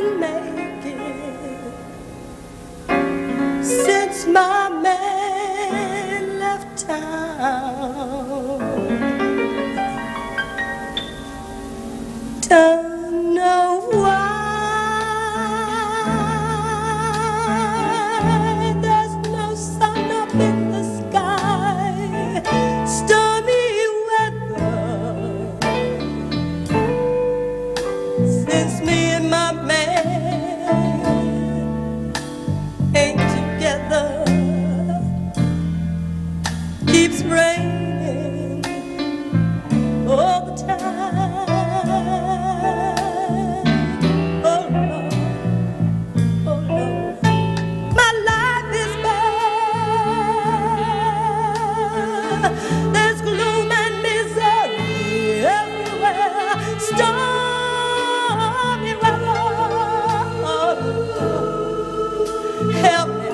didn't make it since my man left town. Don't know why. There's no sun up in the sky. Stormy weather. Since me and my man ain't together, keeps raining all the time. Oh Lord, oh Lord, my life is bad. There's gloom and misery everywhere. Stormy weather. Help me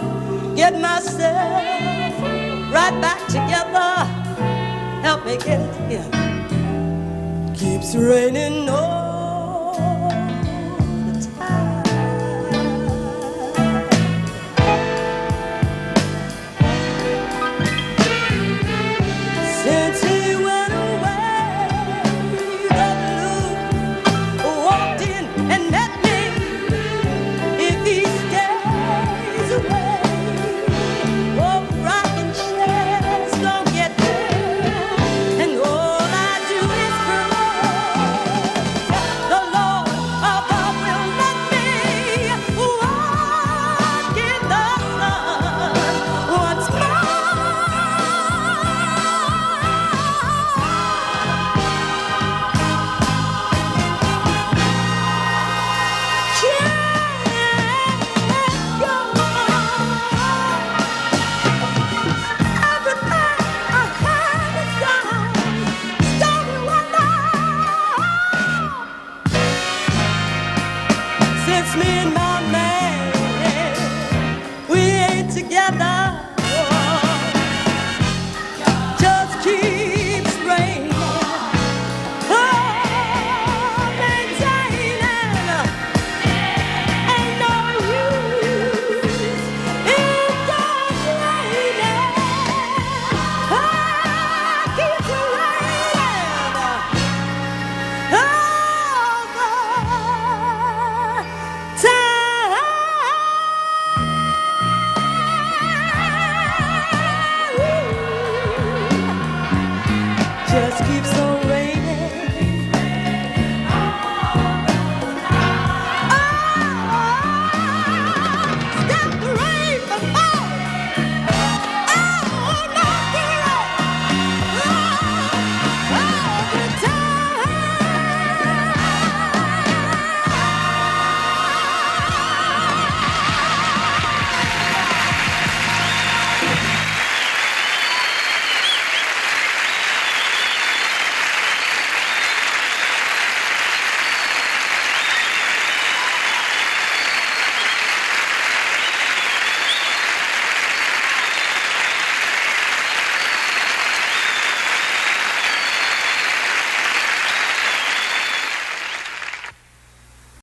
get myself right back together. Help me get it together. Keeps raining.